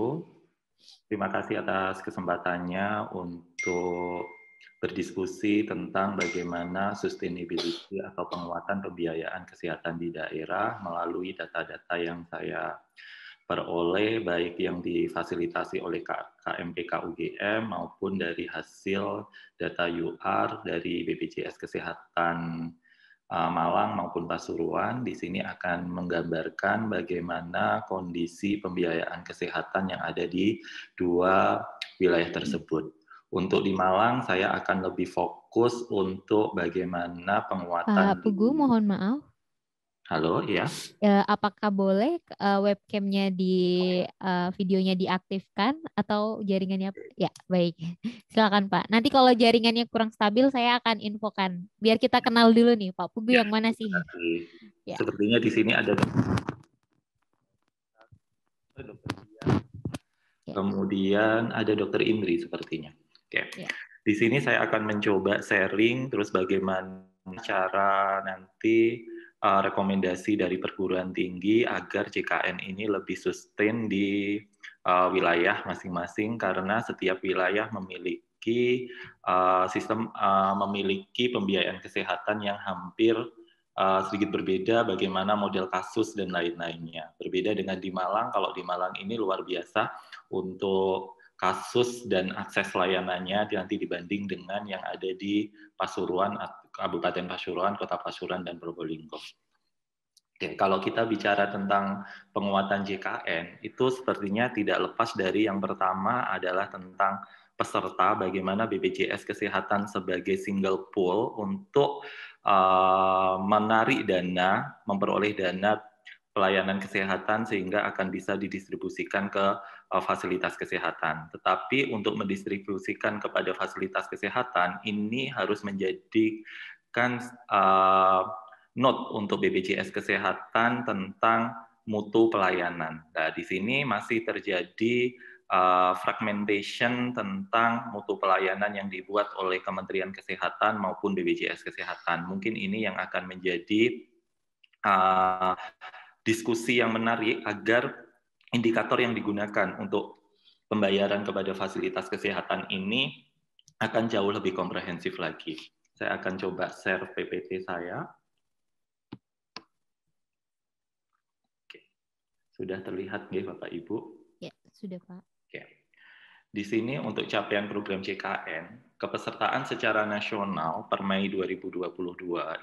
wabarakatuh. Terima kasih atas kesempatannya untuk berdiskusi tentang bagaimana sustainability atau penguatan pembiayaan kesehatan di daerah melalui data-data yang saya peroleh, baik yang difasilitasi oleh KMPK UGM maupun dari hasil data UR dari BPJS Kesehatan Malang maupun Pasuruan. Di sini akan menggambarkan bagaimana kondisi pembiayaan kesehatan yang ada di dua wilayah tersebut. Untuk di Malang, saya akan lebih fokus untuk bagaimana penguatan. Pak Pugu, mohon maaf. Halo, ya. Apakah boleh webcamnya videonya diaktifkan atau jaringannya? Ya, baik. Silakan Pak. Nanti kalau jaringannya kurang stabil, saya akan infokan. Biar kita kenal dulu nih, Pak Pugu Ya, yang mana sih? Ya. sepertinya di sini ada dokter Dia, kemudian ada dokter Indri sepertinya. Oke. Ya. Di sini saya akan mencoba sharing terus bagaimana cara nanti rekomendasi dari perguruan tinggi agar JKN ini lebih sustain di wilayah masing-masing, karena setiap wilayah memiliki sistem memiliki pembiayaan kesehatan yang hampir sedikit berbeda, bagaimana model kasus dan lain-lainnya. Berbeda dengan di Malang, kalau di Malang ini luar biasa untuk kasus dan akses layanannya nanti dibanding dengan yang ada di Pasuruan, Kabupaten Pasuruan, Kota Pasuruan, dan Probolinggo. Oke, kalau kita bicara tentang penguatan JKN, itu sepertinya tidak lepas dari yang pertama adalah tentang peserta, bagaimana BPJS Kesehatan sebagai single pool untuk menarik dana, memperoleh dana pelayanan kesehatan sehingga akan bisa didistribusikan ke fasilitas kesehatan. Tetapi untuk mendistribusikan kepada fasilitas kesehatan ini harus menjadikan note untuk BPJS Kesehatan tentang mutu pelayanan. Nah, di sini masih terjadi fragmentation tentang mutu pelayanan yang dibuat oleh Kementerian Kesehatan maupun BPJS Kesehatan. Mungkin ini yang akan menjadi diskusi yang menarik agar indikator yang digunakan untuk pembayaran kepada fasilitas kesehatan ini akan jauh lebih komprehensif lagi. Saya akan coba share PPT saya. Oke. Sudah terlihat ya Bapak Ibu? Ya, sudah Pak. Oke. Di sini untuk capaian program JKN, kepesertaan secara nasional per Mei 2022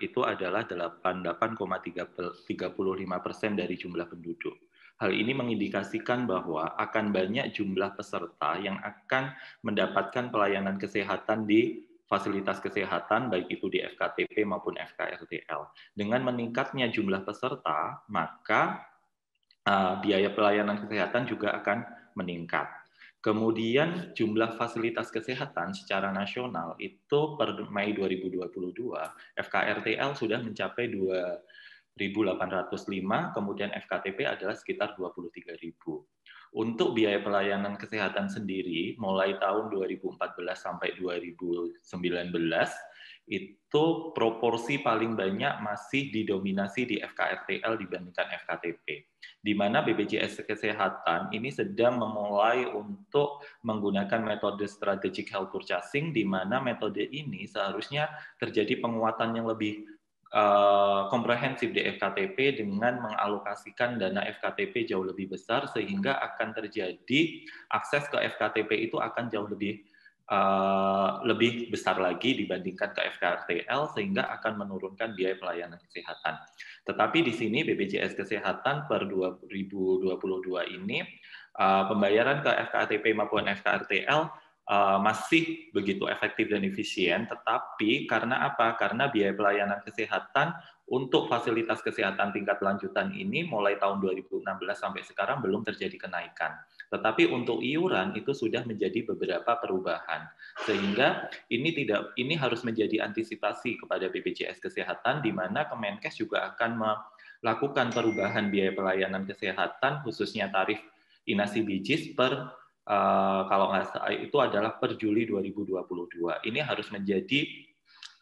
itu adalah 88,35% dari jumlah penduduk. Hal ini mengindikasikan bahwa akan banyak jumlah peserta yang akan mendapatkan pelayanan kesehatan di fasilitas kesehatan, baik itu di FKTP maupun FKRTL. Dengan meningkatnya jumlah peserta, maka biaya pelayanan kesehatan juga akan meningkat. Kemudian jumlah fasilitas kesehatan secara nasional itu per Mei 2022, FKRTL sudah mencapai 2.805, kemudian FKTP adalah sekitar 23.000. Untuk biaya pelayanan kesehatan sendiri, mulai tahun 2014 sampai 2019, itu proporsi paling banyak masih didominasi di FKRTL dibandingkan FKTP. Di mana BPJS Kesehatan ini sedang memulai untuk menggunakan metode strategic health purchasing, di mana metode ini seharusnya terjadi penguatan yang lebih komprehensif di FKTP dengan mengalokasikan dana FKTP jauh lebih besar, sehingga akan terjadi akses ke FKTP itu akan jauh lebih besar lagi dibandingkan ke FKRTL, sehingga akan menurunkan biaya pelayanan kesehatan. Tetapi di sini BPJS Kesehatan per 2022 ini pembayaran ke FKTP maupun FKRTL masih begitu efektif dan efisien, tetapi karena apa? Karena biaya pelayanan kesehatan untuk fasilitas kesehatan tingkat lanjutan ini mulai tahun 2016 sampai sekarang belum terjadi kenaikan. Tetapi untuk iuran itu sudah menjadi beberapa perubahan, sehingga ini harus menjadi antisipasi kepada BPJS Kesehatan, di mana Kemenkes juga akan melakukan perubahan biaya pelayanan kesehatan, khususnya tarif inasi bijis per kalau nggak salah itu adalah per Juli 2022. Ini harus menjadi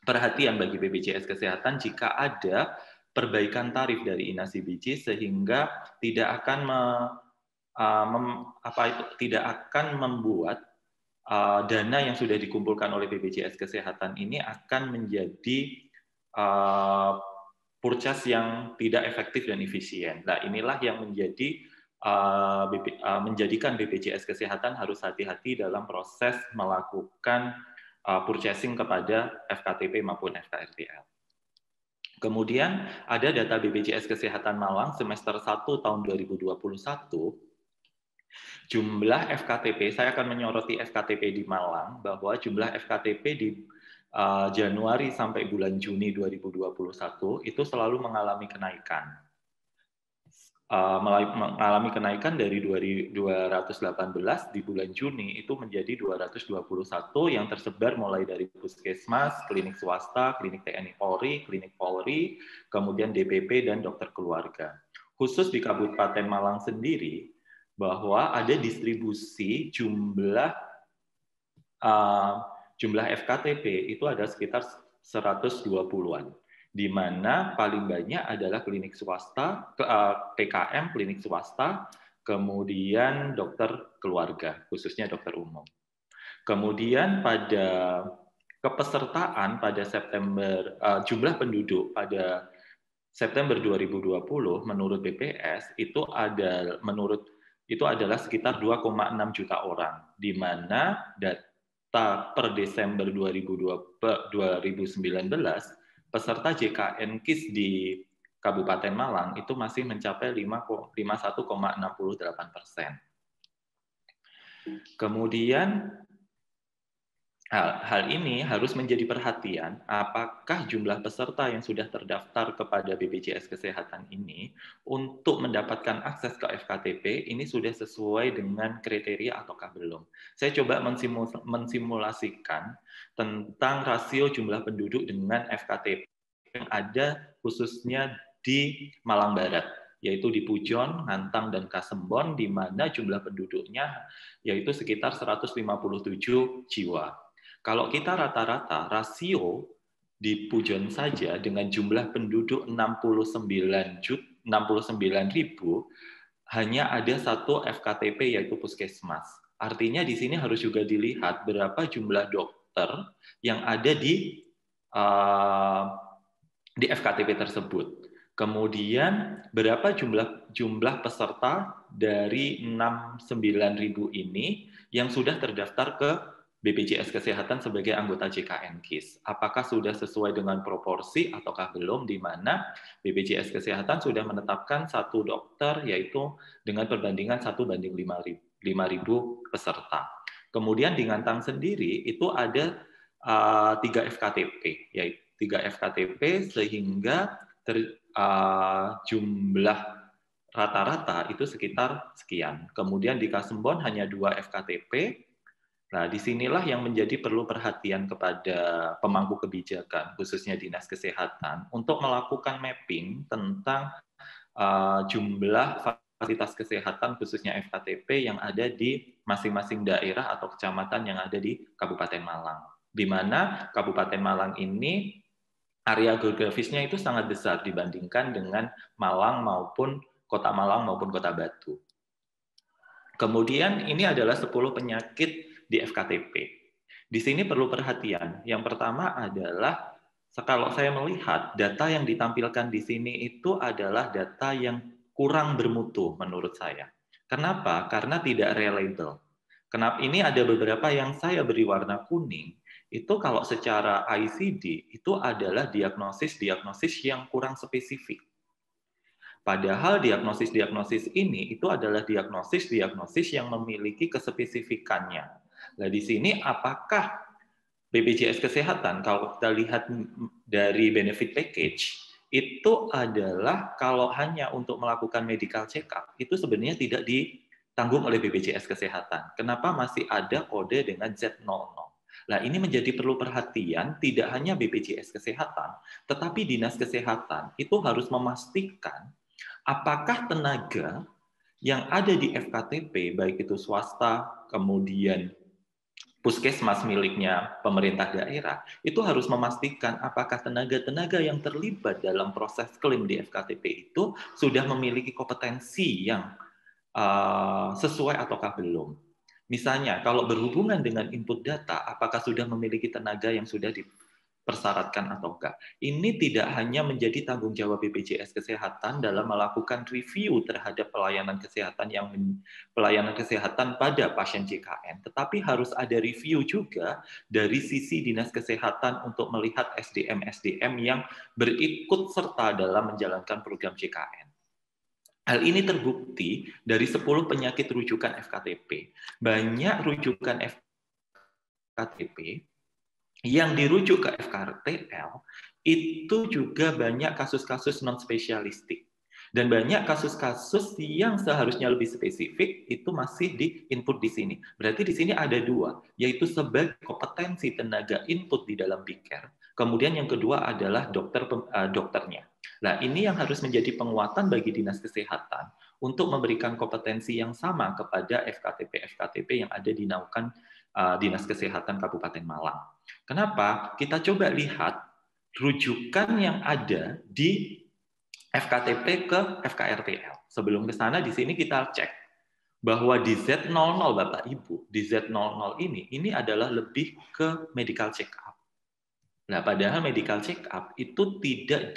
perhatian bagi BPJS Kesehatan jika ada perbaikan tarif dari inasi bijis, sehingga tidak akan tidak akan membuat dana yang sudah dikumpulkan oleh BPJS Kesehatan ini akan menjadi purchase yang tidak efektif dan efisien. Nah, inilah yang menjadikan BPJS Kesehatan harus hati-hati dalam proses melakukan purchasing kepada FKTP maupun FKRTL. Kemudian ada data BPJS Kesehatan Malang semester 1 tahun 2021. Jumlah FKTP, saya akan menyoroti FKTP di Malang, bahwa jumlah FKTP di Januari sampai bulan Juni 2021 itu selalu mengalami kenaikan. Mengalami kenaikan dari 218 di bulan Juni itu menjadi 221 yang tersebar mulai dari puskesmas, klinik swasta, klinik TNI Polri, klinik Polri, kemudian DPP dan dokter keluarga. Khusus di Kabupaten Malang sendiri, bahwa ada distribusi jumlah FKTP itu ada sekitar 120-an, di mana paling banyak adalah klinik swasta, PKM, klinik swasta, kemudian dokter keluarga, khususnya dokter umum. Kemudian pada kepesertaan pada September, jumlah penduduk pada September 2020 menurut BPS itu adalah sekitar 2,6 juta orang, di mana data per Desember 2019 peserta JKN KIS di Kabupaten Malang itu masih mencapai 51,68%. Kemudian hal ini harus menjadi perhatian, apakah jumlah peserta yang sudah terdaftar kepada BPJS Kesehatan ini untuk mendapatkan akses ke FKTP ini sudah sesuai dengan kriteria ataukah belum. Saya coba mensimulasikan tentang rasio jumlah penduduk dengan FKTP yang ada khususnya di Malang Barat, yaitu di Pujon, Ngantang, dan Kasembon, di mana jumlah penduduknya yaitu sekitar 157 jiwa. Kalau kita rata-rata rasio di Pujon saja dengan jumlah penduduk 69.000 hanya ada satu FKTP yaitu puskesmas. Artinya di sini harus juga dilihat berapa jumlah dokter yang ada di FKTP tersebut. Kemudian berapa jumlah peserta dari 69.000 ini yang sudah terdaftar ke BPJS Kesehatan sebagai anggota JKN KIS. Apakah sudah sesuai dengan proporsi ataukah belum, di mana BPJS Kesehatan sudah menetapkan satu dokter yaitu dengan perbandingan 1:5.000 peserta. Kemudian di Ngantang sendiri itu ada 3 FKTP, yaitu 3 FKTP sehingga jumlah rata-rata itu sekitar sekian. Kemudian di Kasembon hanya 2 FKTP. Nah, disinilah yang menjadi perlu perhatian kepada pemangku kebijakan, khususnya Dinas Kesehatan, untuk melakukan mapping tentang jumlah fasilitas kesehatan, khususnya FKTP, yang ada di masing-masing daerah atau kecamatan yang ada di Kabupaten Malang. Di mana Kabupaten Malang ini, area geografisnya itu sangat besar dibandingkan dengan Malang maupun Kota Malang maupun Kota Batu. Kemudian ini adalah 10 penyakit di FKTP. Di sini perlu perhatian. Yang pertama adalah, kalau saya melihat data yang ditampilkan di sini itu adalah data yang kurang bermutu menurut saya. Kenapa? Karena tidak reliable. Kenapa? Ini ada beberapa yang saya beri warna kuning. Itu kalau secara ICD itu adalah diagnosis yang kurang spesifik. Padahal diagnosis ini itu adalah diagnosis yang memiliki kespesifikannya. Nah, di sini apakah BPJS Kesehatan, kalau kita lihat dari benefit package, itu adalah kalau hanya untuk melakukan medical check-up, itu sebenarnya tidak ditanggung oleh BPJS Kesehatan. Kenapa masih ada kode dengan Z00? Nah, ini menjadi perlu perhatian, tidak hanya BPJS Kesehatan, tetapi Dinas Kesehatan itu harus memastikan apakah tenaga yang ada di FKTP, baik itu swasta, kemudian puskesmas miliknya pemerintah daerah, itu harus memastikan apakah tenaga-tenaga yang terlibat dalam proses klaim di FKTP itu sudah memiliki kompetensi yang sesuai ataukah belum. Misalnya, kalau berhubungan dengan input data, apakah sudah memiliki tenaga yang sudah dipersyaratkan atau enggak. Ini tidak hanya menjadi tanggung jawab BPJS Kesehatan dalam melakukan review terhadap pelayanan kesehatan pada pasien JKN, tetapi harus ada review juga dari sisi Dinas Kesehatan untuk melihat SDM-SDM yang berikut serta dalam menjalankan program JKN. Hal ini terbukti dari 10 penyakit rujukan FKTP. Banyak rujukan FKTP yang dirujuk ke FKRTL itu juga banyak kasus-kasus non-spesialistik. Dan banyak kasus-kasus yang seharusnya lebih spesifik itu masih di input di sini. Berarti di sini ada dua, yaitu sebagai kompetensi tenaga input di dalam BICare. Kemudian yang kedua adalah dokternya. Nah, ini yang harus menjadi penguatan bagi Dinas Kesehatan untuk memberikan kompetensi yang sama kepada FKTP-FKTP yang ada di naungan Dinas Kesehatan Kabupaten Malang. Kenapa? Kita coba lihat rujukan yang ada di FKTP ke FKRTL. Sebelum ke sana, di sini kita cek bahwa di Z00 Bapak Ibu, di Z00 ini adalah lebih ke medical check up. Nah, padahal medical check up itu tidak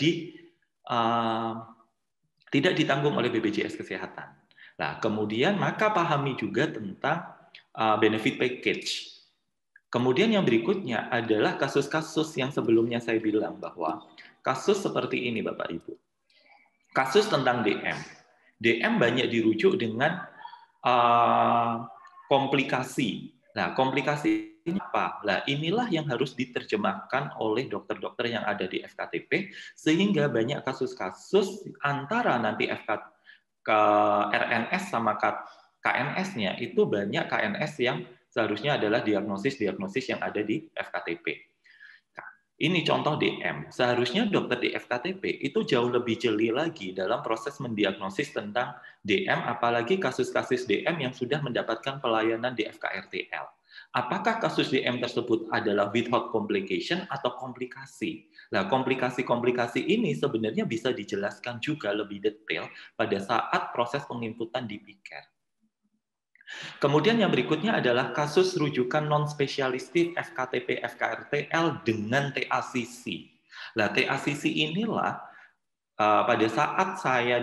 ditanggung oleh BPJS Kesehatan. Nah, kemudian maka pahami juga tentang benefit package. Kemudian yang berikutnya adalah kasus-kasus yang sebelumnya saya bilang bahwa kasus seperti ini Bapak Ibu. Kasus tentang DM. DM banyak dirujuk dengan komplikasi. Nah, komplikasi ini apa? Nah, inilah yang harus diterjemahkan oleh dokter-dokter yang ada di FKTP, sehingga banyak kasus-kasus antara nanti RNS sama KNS-nya, itu banyak KNS yang seharusnya adalah diagnosis-diagnosis yang ada di FKTP. Nah, ini contoh DM. Seharusnya dokter di FKTP itu jauh lebih jeli lagi dalam proses mendiagnosis tentang DM, apalagi kasus-kasus DM yang sudah mendapatkan pelayanan di FKRTL. Apakah kasus DM tersebut adalah without complication atau komplikasi? Nah, komplikasi-komplikasi ini sebenarnya bisa dijelaskan juga lebih detail pada saat proses penginputan di BICare. Kemudian yang berikutnya adalah kasus rujukan non-spesialistik FKTP FKRTL dengan TACC. Nah, TACC inilah pada saat saya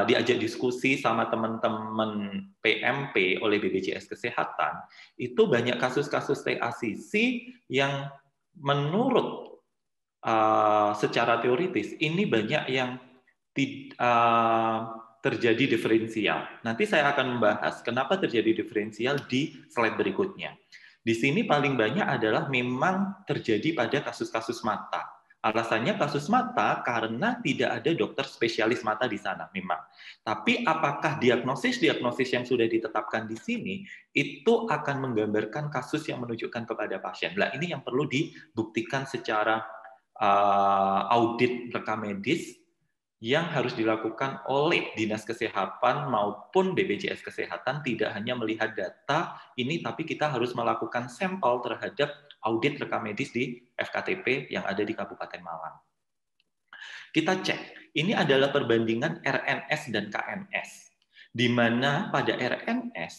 diajak diskusi sama teman-teman PMP oleh BPJS Kesehatan, itu banyak kasus-kasus TACC yang menurut secara teoritis ini banyak yang terjadi diferensial. Nanti saya akan membahas kenapa terjadi diferensial di slide berikutnya. Di sini paling banyak adalah memang terjadi pada kasus-kasus mata. Alasannya kasus mata karena tidak ada dokter spesialis mata di sana memang. Tapi apakah diagnosis-diagnosis yang sudah ditetapkan di sini itu akan menggambarkan kasus yang menunjukkan kepada pasien. Nah, ini yang perlu dibuktikan secara audit rekam medis yang harus dilakukan oleh Dinas Kesehatan maupun BPJS Kesehatan, tidak hanya melihat data ini, tapi kita harus melakukan sampel terhadap audit rekam medis di FKTP yang ada di Kabupaten Malang. Kita cek, ini adalah perbandingan RNS dan KNS, di mana pada RNS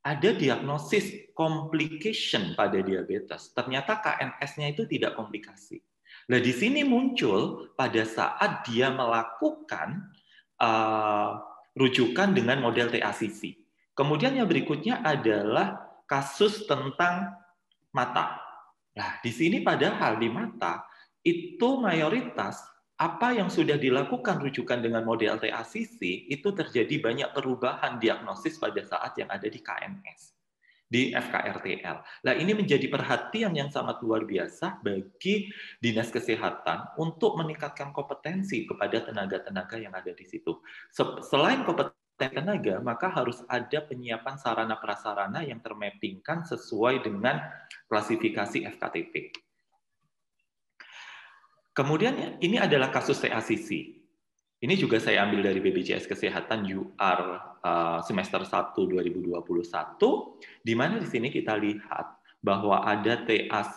ada diagnosis complication pada diabetes, ternyata KNS-nya itu tidak komplikasi. Nah, di sini muncul pada saat dia melakukan rujukan dengan model TACC. Kemudian yang berikutnya adalah kasus tentang mata. Nah, di sini padahal di mata itu mayoritas apa yang sudah dilakukan rujukan dengan model TACC itu terjadi banyak perubahan diagnosis pada saat yang ada di KNS. Di FKRTL. Nah, ini menjadi perhatian yang sangat luar biasa bagi Dinas Kesehatan untuk meningkatkan kompetensi kepada tenaga-tenaga yang ada di situ. Selain kompetensi tenaga, maka harus ada penyiapan sarana prasarana yang termappingkan sesuai dengan klasifikasi FKTP. Kemudian ini adalah kasus TACC. Ini juga saya ambil dari BPJS Kesehatan UR semester 1 2021, di mana di sini kita lihat bahwa ada TAS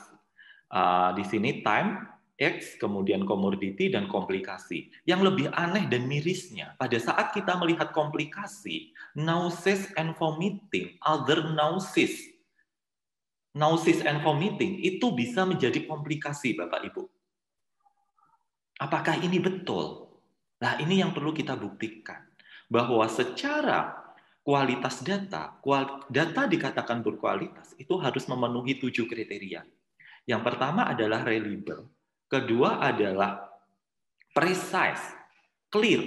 di sini time X, kemudian komorbiditi dan komplikasi. Yang lebih aneh dan mirisnya, pada saat kita melihat komplikasi, nausea and vomiting, other nausea and vomiting itu bisa menjadi komplikasi, Bapak Ibu. Apakah ini betul? Nah, ini yang perlu kita buktikan. Bahwa secara kualitas data, data dikatakan berkualitas, itu harus memenuhi 7 kriteria. Yang pertama adalah reliable. Kedua adalah precise, clear.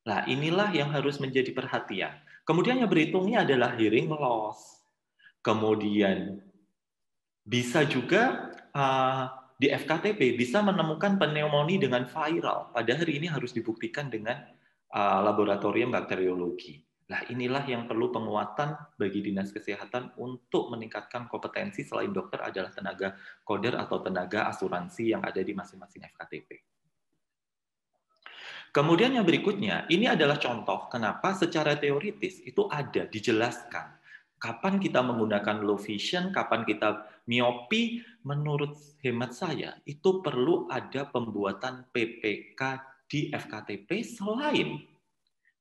Nah, inilah yang harus menjadi perhatian. Kemudian yang berhitungnya adalah hearing loss. Kemudian bisa juga di FKTP bisa menemukan pneumonia dengan viral. Pada hari ini harus dibuktikan dengan laboratorium bakteriologi. Nah, inilah yang perlu penguatan bagi Dinas Kesehatan untuk meningkatkan kompetensi selain dokter adalah tenaga koder atau tenaga asuransi yang ada di masing-masing FKTP. Kemudian yang berikutnya, ini adalah contoh kenapa secara teoritis itu ada, dijelaskan. Kapan kita menggunakan low vision, kapan kita miopi, menurut hemat saya, itu perlu ada pembuatan PPK di FKTP selain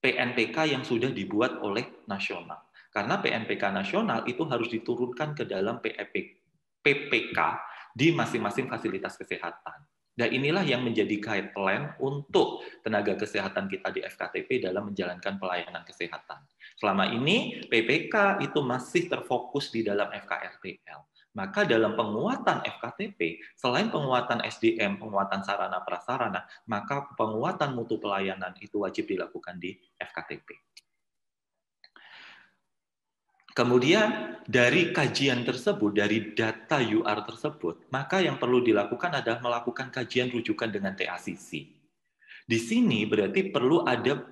PNPK yang sudah dibuat oleh nasional. Karena PNPK nasional itu harus diturunkan ke dalam PPK di masing-masing fasilitas kesehatan. Dan inilah yang menjadi guideline untuk tenaga kesehatan kita di FKTP dalam menjalankan pelayanan kesehatan. Selama ini PPK itu masih terfokus di dalam FKRTL. Maka dalam penguatan FKTP, selain penguatan SDM, penguatan sarana prasarana, maka penguatan mutu pelayanan itu wajib dilakukan di FKTP. Kemudian dari kajian tersebut, dari data UR tersebut, maka yang perlu dilakukan adalah melakukan kajian rujukan dengan TACC. Di sini berarti perlu ada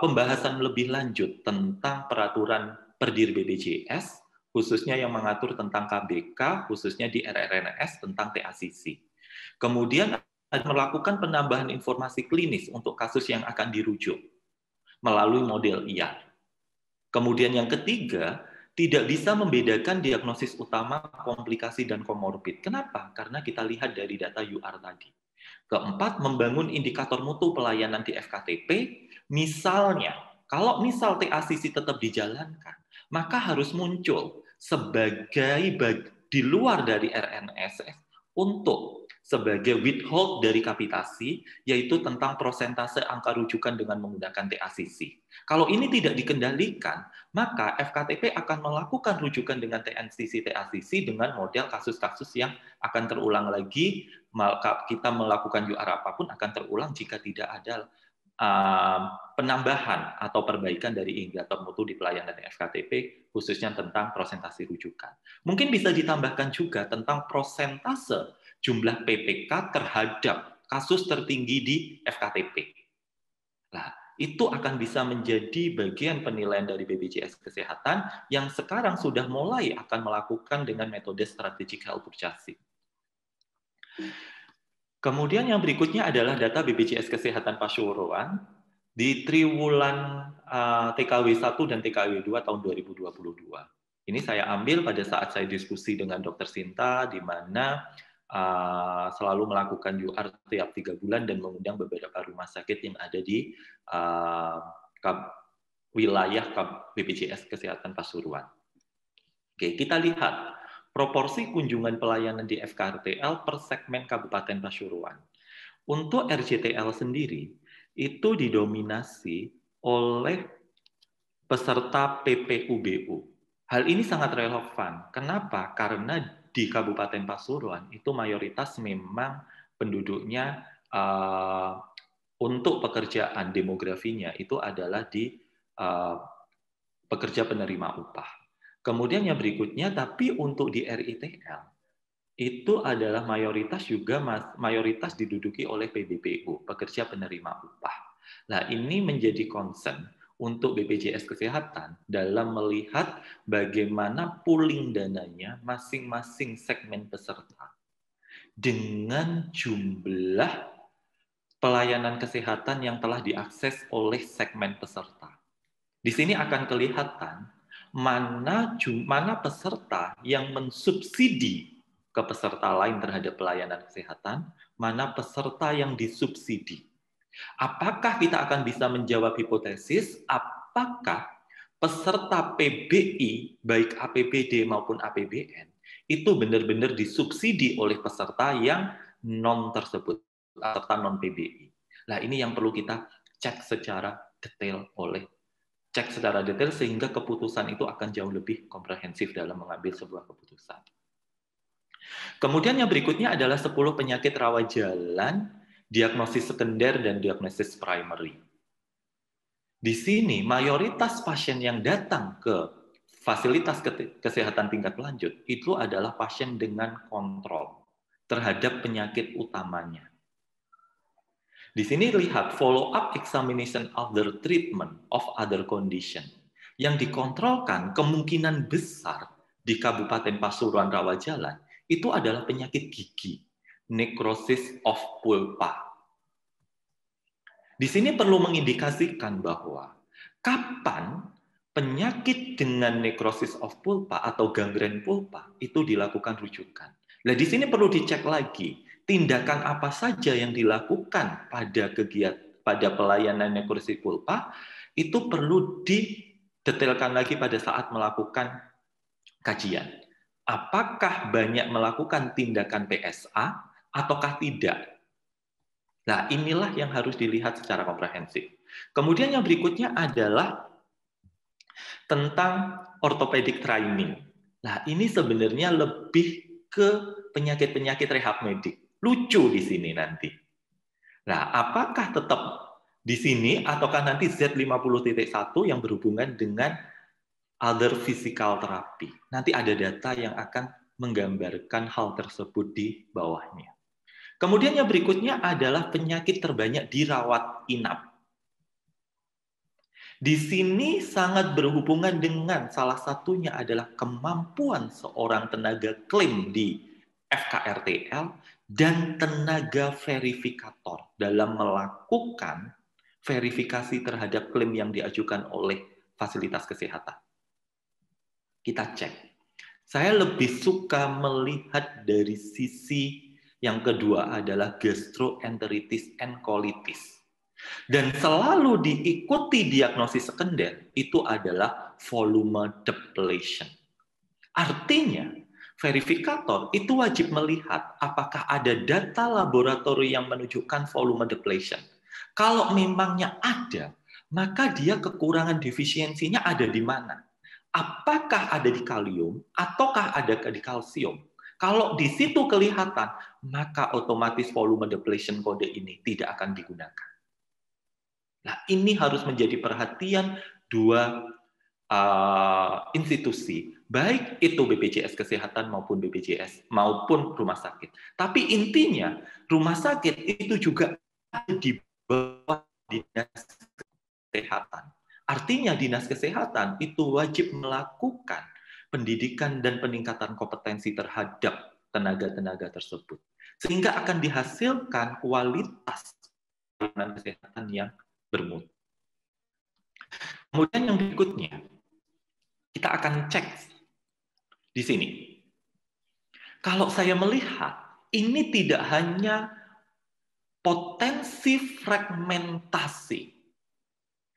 pembahasan lebih lanjut tentang peraturan Perdir BPJS, khususnya yang mengatur tentang KBK, khususnya di RRNS tentang TACC. Kemudian melakukan penambahan informasi klinis untuk kasus yang akan dirujuk melalui model IAR. Kemudian yang ketiga, tidak bisa membedakan diagnosis utama, komplikasi, dan komorbid. Kenapa? Karena kita lihat dari data UR tadi. Keempat, membangun indikator mutu pelayanan di FKTP. Misalnya, kalau misal TACC tetap dijalankan, maka harus muncul sebagai di luar dari RNSS untuk sebagai withhold dari kapitasi, yaitu tentang prosentase angka rujukan dengan menggunakan TACC. Kalau ini tidak dikendalikan, maka FKTP akan melakukan rujukan dengan TACC dengan model kasus-kasus yang akan terulang lagi. Kita melakukan UR apapun akan terulang jika tidak ada penambahan atau perbaikan dari indikator mutu di pelayanan FKTP, khususnya tentang prosentase rujukan. Mungkin bisa ditambahkan juga tentang prosentase jumlah PPK terhadap kasus tertinggi di FKTP. Nah, itu akan bisa menjadi bagian penilaian dari BPJS Kesehatan yang sekarang sudah mulai akan melakukan dengan metode strategic health purchasing. Kemudian yang berikutnya adalah data BPJS Kesehatan Pasuruan di triwulan TKW 1 dan TKW 2 tahun 2022. Ini saya ambil pada saat saya diskusi dengan Dr. Sinta, di mana selalu melakukan UR tiap 3 bulan dan mengundang beberapa rumah sakit yang ada di wilayah BPJS Kesehatan Pasuruan. Oke, kita lihat proporsi kunjungan pelayanan di FKRTL per segmen Kabupaten Pasuruan. Untuk RJTL sendiri, itu didominasi oleh peserta PPUBU. Hal ini sangat relevan. Kenapa? Karena di Kabupaten Pasuruan itu mayoritas memang penduduknya untuk pekerjaan demografinya itu adalah di pekerja penerima upah. Kemudian yang berikutnya, tapi untuk di RITL, itu adalah mayoritas diduduki oleh PBPU, pekerja penerima upah. Nah, ini menjadi concern untuk BPJS Kesehatan dalam melihat bagaimana pooling dananya masing-masing segmen peserta dengan jumlah pelayanan kesehatan yang telah diakses oleh segmen peserta. Di sini akan kelihatan mana peserta yang mensubsidi ke peserta lain terhadap pelayanan kesehatan, mana peserta yang disubsidi. Apakah kita akan bisa menjawab hipotesis apakah peserta PBI, baik APBD maupun APBN, itu benar-benar disubsidi oleh peserta yang non tersebut, peserta non PBI. Nah, ini yang perlu kita cek secara detail sehingga keputusan itu akan jauh lebih komprehensif dalam mengambil sebuah keputusan. Kemudian yang berikutnya adalah 10 penyakit rawat jalan, diagnosis sekunder dan diagnosis primary. Di sini mayoritas pasien yang datang ke fasilitas kesehatan tingkat lanjut itu adalah pasien dengan kontrol terhadap penyakit utamanya. Di sini lihat follow up examination other treatment of other condition. Yang dikontrolkan kemungkinan besar di Kabupaten Pasuruan Rawat Jalan itu adalah penyakit gigi, necrosis of pulpa. Di sini perlu mengindikasikan bahwa kapan penyakit dengan necrosis of pulpa atau gangren pulpa itu dilakukan rujukan. Nah, di sini perlu dicek lagi tindakan apa saja yang dilakukan pada pelayanan necrosis pulpa itu perlu didetailkan lagi pada saat melakukan kajian. Apakah banyak melakukan tindakan PSA ataukah tidak? Nah, inilah yang harus dilihat secara komprehensif. Kemudian yang berikutnya adalah tentang orthopedic training. Nah, ini sebenarnya lebih ke penyakit-penyakit rehab medik. Lucu di sini nanti. Nah, apakah tetap di sini ataukah nanti Z50.1 yang berhubungan dengan other physical therapy? Nanti ada data yang akan menggambarkan hal tersebut di bawahnya. Kemudian yang berikutnya adalah penyakit terbanyak dirawat inap. Di sini sangat berhubungan dengan salah satunya adalah kemampuan seorang tenaga klaim di FKRTL dan tenaga verifikator dalam melakukan verifikasi terhadap klaim yang diajukan oleh fasilitas kesehatan. Kita cek. Saya lebih suka melihat dari sisi yang kedua adalah gastroenteritis and colitis. Dan selalu diikuti diagnosis sekunder itu adalah volume depletion. Artinya, verifikator itu wajib melihat apakah ada data laboratorium yang menunjukkan volume depletion. Kalau memangnya ada, maka dia kekurangan defisiensinya ada di mana? Apakah ada di kalium ataukah ada di kalsium? Kalau di situ kelihatan, maka otomatis volume depletion kode ini tidak akan digunakan. Nah, ini harus menjadi perhatian dua institusi, baik itu BPJS Kesehatan maupun BPJS maupun rumah sakit. Tapi intinya, rumah sakit itu juga ada di bawah dinas kesehatan. Artinya dinas kesehatan itu wajib melakukan pendidikan dan peningkatan kompetensi terhadap tenaga-tenaga tersebut. Sehingga akan dihasilkan kualitas pelayanan kesehatan yang bermutu. Kemudian yang berikutnya, kita akan cek di sini. Kalau saya melihat, ini tidak hanya potensi fragmentasi.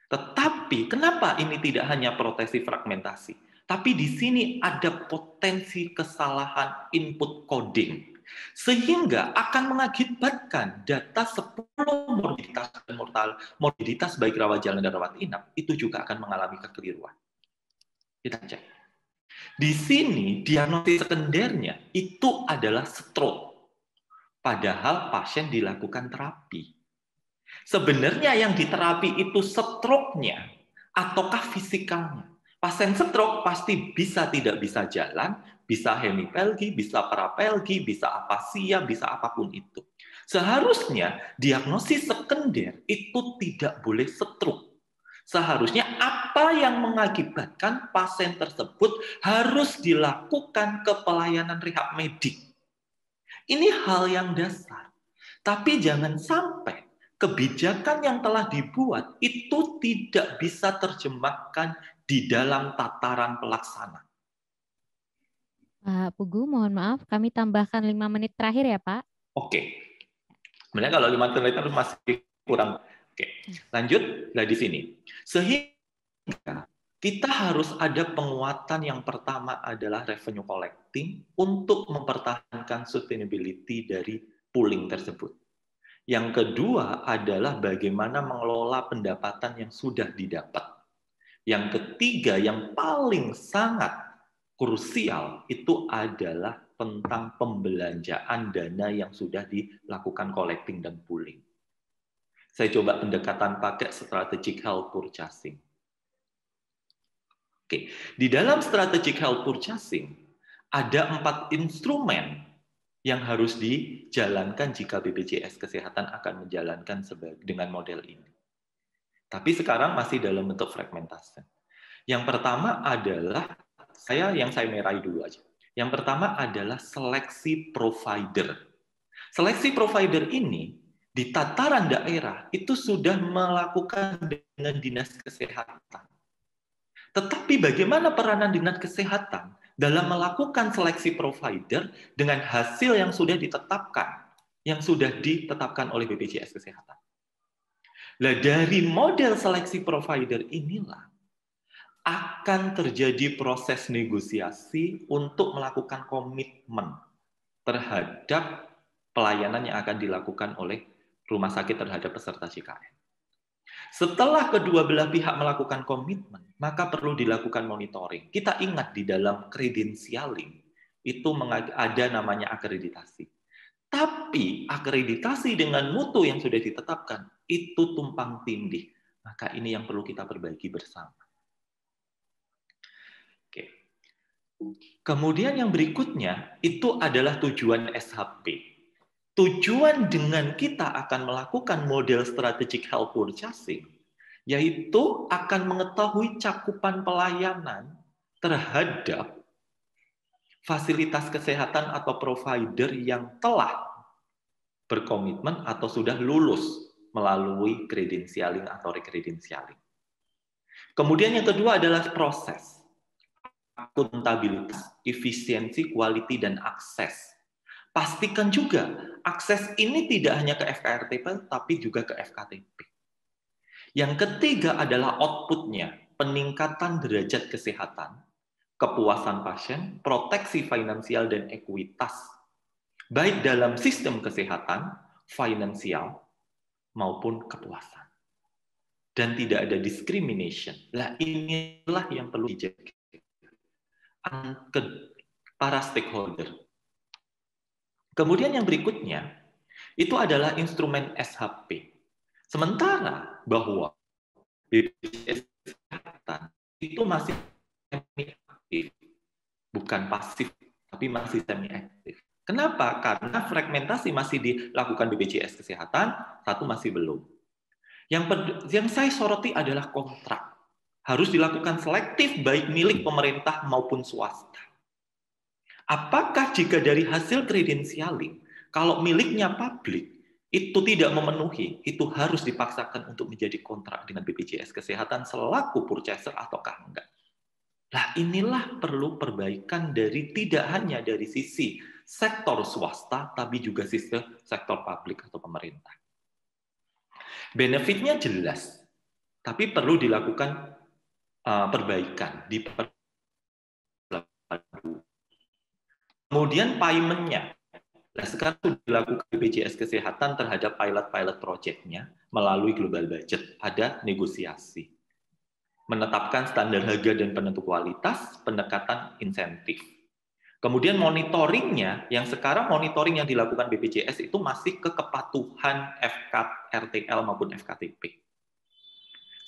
Tetapi, kenapa ini tidak hanya potensi fragmentasi? Tapi di sini ada potensi kesalahan input coding. Sehingga akan mengakibatkan data 10 morbiditas dan morbiditas baik rawat jalan dan rawat inap itu juga akan mengalami kekeliruan. Kita cek. Di sini diagnosis sekundernya itu adalah stroke. Padahal pasien dilakukan terapi. Sebenarnya yang diterapi itu stroke-nya ataukah fisikalnya. Pasien stroke pasti tidak bisa jalan, bisa hemipelgi, bisa parapelgi, bisa apasia, bisa apapun itu. Seharusnya diagnosis sekunder itu tidak boleh stroke. Seharusnya apa yang mengakibatkan pasien tersebut harus dilakukan ke pelayanan rehab medik. Ini hal yang dasar. Tapi jangan sampai kebijakan yang telah dibuat itu tidak bisa terjemahkan di dalam tataran pelaksana. Pak Pugu, mohon maaf, kami tambahkan 5 menit terakhir ya, Pak. Oke. Sebenarnya kalau 5 menit itu masih kurang. Oke. Lanjut, nah di sini. Sehingga kita harus ada penguatan yang pertama adalah revenue collecting untuk mempertahankan sustainability dari pooling tersebut. Yang kedua adalah bagaimana mengelola pendapatan yang sudah didapat. Yang ketiga, yang paling sangat krusial itu adalah tentang pembelanjaan dana yang sudah dilakukan collecting dan pooling. Saya coba pendekatan pakai strategic health purchasing. Oke, di dalam strategic health purchasing ada 4 instrumen yang harus dijalankan jika BPJS Kesehatan akan menjalankan dengan model ini. Tapi sekarang masih dalam bentuk fragmentasi. Yang pertama adalah yang saya merahi dulu aja. Yang pertama adalah seleksi provider. Seleksi provider ini di tataran daerah itu sudah melakukan dengan dinas kesehatan. Tetapi bagaimana peranan dinas kesehatan dalam melakukan seleksi provider dengan hasil yang sudah ditetapkan oleh BPJS Kesehatan. Nah, dari model seleksi provider inilah akan terjadi proses negosiasi untuk melakukan komitmen terhadap pelayanan yang akan dilakukan oleh rumah sakit terhadap peserta JKN. Setelah kedua belah pihak melakukan komitmen, maka perlu dilakukan monitoring. Kita ingat di dalam credentialing itu ada namanya akreditasi. Tapi akreditasi dengan mutu yang sudah ditetapkan itu tumpang tindih. Maka ini yang perlu kita perbaiki bersama. Oke. Kemudian yang berikutnya itu adalah tujuan SHP. Tujuan dengan kita akan melakukan model strategic health purchasing yaitu akan mengetahui cakupan pelayanan terhadap fasilitas kesehatan atau provider yang telah berkomitmen atau sudah lulus melalui credentialing atau recredentialing. Kemudian yang kedua adalah proses, akuntabilitas, efisiensi, quality, dan akses. Pastikan juga akses ini tidak hanya ke FKRTP, tapi juga ke FKTP. Yang ketiga adalah outputnya, peningkatan derajat kesehatan, kepuasan pasien, proteksi finansial, dan ekuitas, baik dalam sistem kesehatan, finansial, maupun kepuasan. Dan tidak ada discrimination. Lah inilah yang perlu dijaga ke para stakeholder. Kemudian yang berikutnya, itu adalah instrumen SHP. Sementara bahwa BPJS Kesehatan itu masih semi-aktif, bukan pasif, tapi masih semi-aktif. Kenapa? Karena fragmentasi masih dilakukan BPJS Kesehatan, satu masih belum. Yang saya soroti adalah kontrak. Harus dilakukan selektif baik milik pemerintah maupun swasta. Apakah jika dari hasil credentialing, kalau miliknya publik, itu tidak memenuhi, itu harus dipaksakan untuk menjadi kontrak dengan BPJS Kesehatan selaku purchaser ataukah enggak? Nah, inilah perlu perbaikan dari tidak hanya dari sisi sektor swasta, tapi juga sisi sektor publik atau pemerintah. Benefitnya jelas, tapi perlu dilakukan perbaikan. Kemudian payment-nya. Nah, sekarang sudah dilakukan BPJS Kesehatan terhadap pilot-pilot project-nya melalui global budget. Ada negosiasi. Menetapkan standar harga dan penentu kualitas, pendekatan insentif. Kemudian monitoringnya, yang sekarang monitoring yang dilakukan BPJS itu masih ke kepatuhan FKRTL maupun FKTP.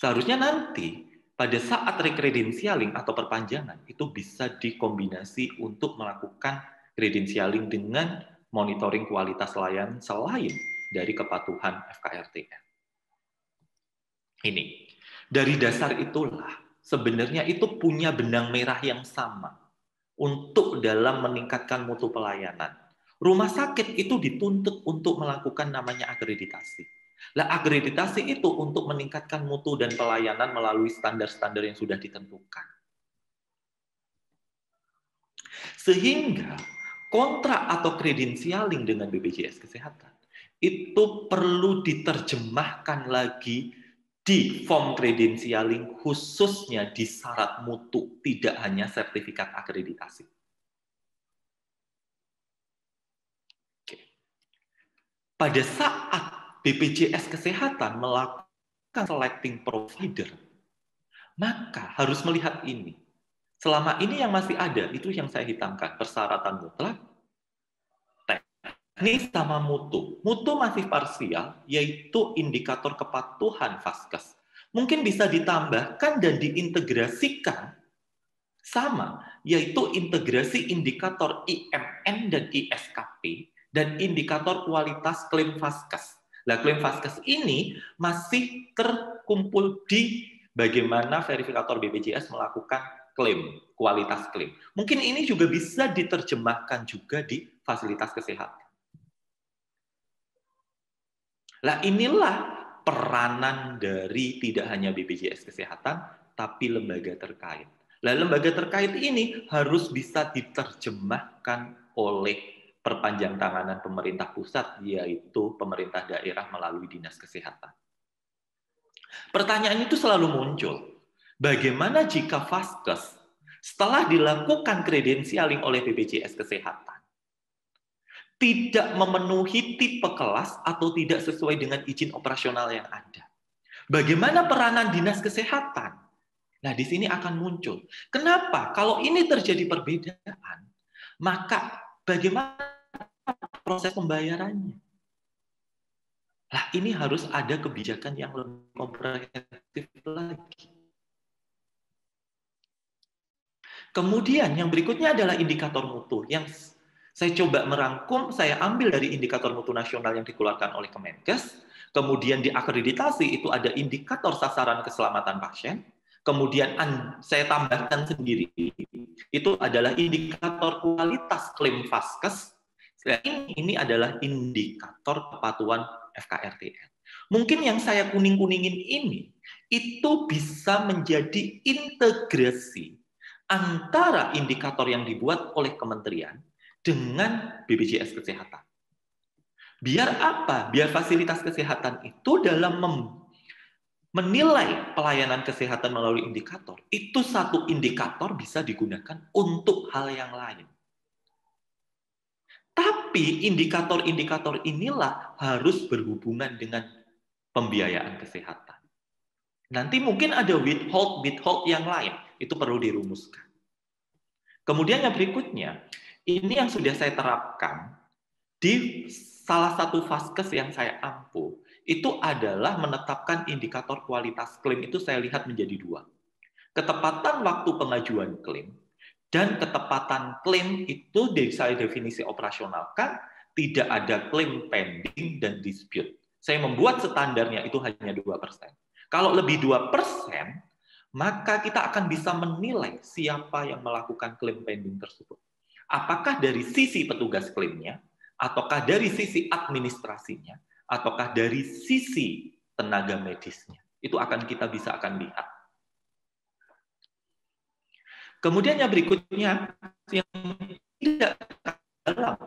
Seharusnya nanti pada saat recredentialing atau perpanjangan itu bisa dikombinasi untuk melakukan credentialing dengan monitoring kualitas layanan selain dari kepatuhan FKRTL. Ini dari dasar itulah sebenarnya itu punya benang merah yang sama untuk dalam meningkatkan mutu pelayanan. Rumah sakit itu dituntut untuk melakukan namanya akreditasi. Lah akreditasi itu untuk meningkatkan mutu dan pelayanan melalui standar-standar yang sudah ditentukan. Sehingga kontrak atau kredensialing dengan BPJS Kesehatan itu perlu diterjemahkan lagi di form kredensialing, khususnya di syarat mutu, tidak hanya sertifikat akreditasi. Oke. Pada saat BPJS Kesehatan melakukan selecting provider, maka harus melihat ini. Selama ini yang masih ada, itu yang saya hitamkan, persyaratan mutlak, teknis sama mutu. Mutu masih parsial, yaitu indikator kepatuhan Vaskes. Mungkin bisa ditambahkan dan diintegrasikan sama, yaitu integrasi indikator IMN dan ISKP, dan indikator kualitas klaim Vaskes. Nah, klaim Vaskes ini masih terkumpul di bagaimana verifikator BPJS melakukan klaim, kualitas klaim. Mungkin ini juga bisa diterjemahkan juga di fasilitas kesehatan. Nah, inilah peranan dari tidak hanya BPJS Kesehatan, tapi lembaga terkait. Nah, lembaga terkait ini harus bisa diterjemahkan oleh perpanjang tanganan pemerintah pusat, yaitu pemerintah daerah melalui Dinas Kesehatan. Pertanyaan itu selalu muncul. Bagaimana jika Vaskes setelah dilakukan kredensialing oleh BPJS Kesehatan tidak memenuhi tipe kelas atau tidak sesuai dengan izin operasional yang ada? Bagaimana peranan Dinas Kesehatan? Nah, di sini akan muncul. Kenapa? Kalau ini terjadi perbedaan, maka bagaimana proses pembayarannya? Nah, ini harus ada kebijakan yang lebih komprehensif lagi. Kemudian yang berikutnya adalah indikator mutu yang saya coba merangkum, saya ambil dari indikator mutu nasional yang dikeluarkan oleh Kemenkes, kemudian diakreditasi itu ada indikator sasaran keselamatan pasien, kemudian saya tambahkan sendiri, itu adalah indikator kualitas klaim Vaskes, ini adalah indikator kepatuhan FKRTN. Mungkin yang saya kuning-kuningin ini, itu bisa menjadi integrasi antara indikator yang dibuat oleh kementerian dengan BPJS Kesehatan. Biar apa? Biar fasilitas kesehatan itu dalam menilai pelayanan kesehatan melalui indikator, itu satu indikator bisa digunakan untuk hal yang lain. Tapi indikator-indikator inilah harus berhubungan dengan pembiayaan kesehatan. Nanti mungkin ada withhold yang lain, itu perlu dirumuskan. Kemudian yang berikutnya, ini yang sudah saya terapkan di salah satu Vaskes yang saya ampuh, itu adalah menetapkan indikator kualitas klaim itu saya lihat menjadi dua. Ketepatan waktu pengajuan klaim dan ketepatan klaim itu saya definisi operasionalkan, tidak ada klaim pending dan dispute. Saya membuat standarnya itu hanya 2%. Kalau lebih 2%, maka kita akan bisa menilai siapa yang melakukan klaim pending tersebut. Apakah dari sisi petugas klaimnya, ataukah dari sisi administrasinya, ataukah dari sisi tenaga medisnya. Itu kita bisa lihat. Kemudian yang berikutnya, yang tidak dalam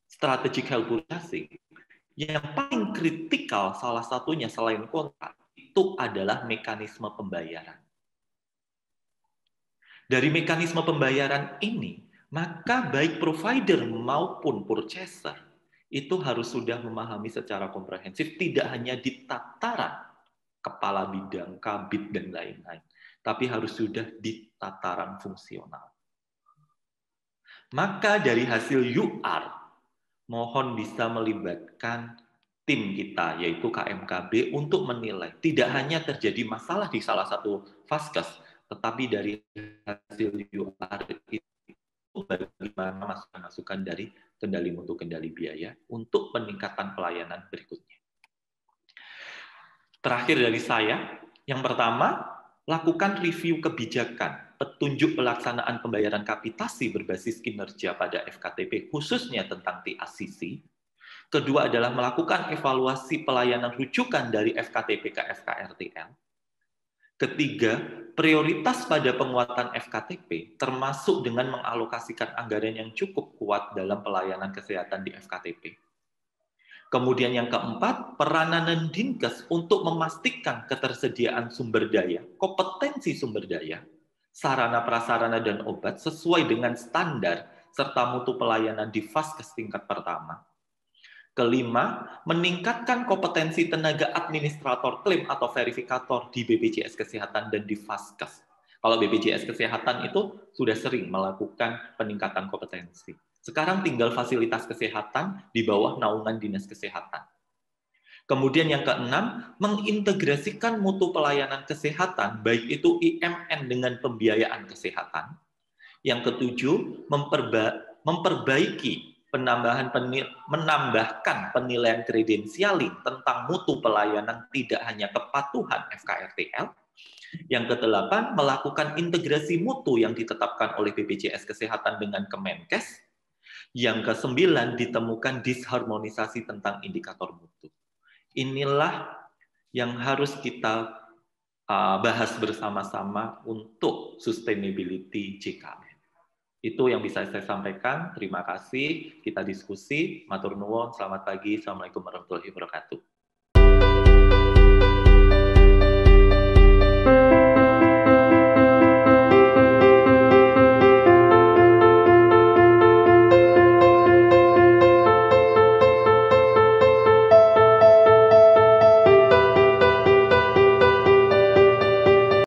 strategic health policy, yang paling kritikal salah satunya selain kontrak, itu adalah mekanisme pembayaran. Dari mekanisme pembayaran ini, maka baik provider maupun purchaser itu harus sudah memahami secara komprehensif, tidak hanya di tataran kepala bidang, kabid, dan lain-lain, tapi harus sudah di tataran fungsional. Maka dari hasil UR, mohon bisa melibatkan tim kita, yaitu KMKB, untuk menilai. Tidak hanya terjadi masalah di salah satu Vaskes, tetapi dari hasil UR itu bagaimana masukan dari kendali mutu, kendali biaya, untuk peningkatan pelayanan berikutnya. Terakhir dari saya, yang pertama, lakukan review kebijakan, petunjuk pelaksanaan pembayaran kapitasi berbasis kinerja pada FKTP, khususnya tentang TACC. Kedua adalah melakukan evaluasi pelayanan rujukan dari FKTP ke FKRTL. Ketiga, prioritas pada penguatan FKTP termasuk dengan mengalokasikan anggaran yang cukup kuat dalam pelayanan kesehatan di FKTP. Kemudian yang keempat, peranan Dinkes untuk memastikan ketersediaan sumber daya, kompetensi sumber daya, sarana prasarana dan obat sesuai dengan standar serta mutu pelayanan di Vaskes tingkat pertama. Kelima, meningkatkan kompetensi tenaga administrator klaim atau verifikator di BPJS Kesehatan dan di Vaskes. Kalau BPJS Kesehatan itu sudah sering melakukan peningkatan kompetensi. Sekarang tinggal fasilitas kesehatan di bawah naungan Dinas Kesehatan. Kemudian yang keenam, mengintegrasikan mutu pelayanan kesehatan, baik itu IMN dengan pembiayaan kesehatan. Yang ketujuh, memperbaiki menambahkan penilaian kredensialing tentang mutu pelayanan tidak hanya kepatuhan FKRTL. Yang kedelapan, melakukan integrasi mutu yang ditetapkan oleh BPJS Kesehatan dengan Kemenkes. Yang kesembilan, ditemukan disharmonisasi tentang indikator mutu. Inilah yang harus kita bahas bersama-sama untuk sustainability JKN. Itu yang bisa saya sampaikan. Terima kasih. Kita diskusi. Matur nuwun. Selamat pagi. Assalamualaikum warahmatullahi wabarakatuh.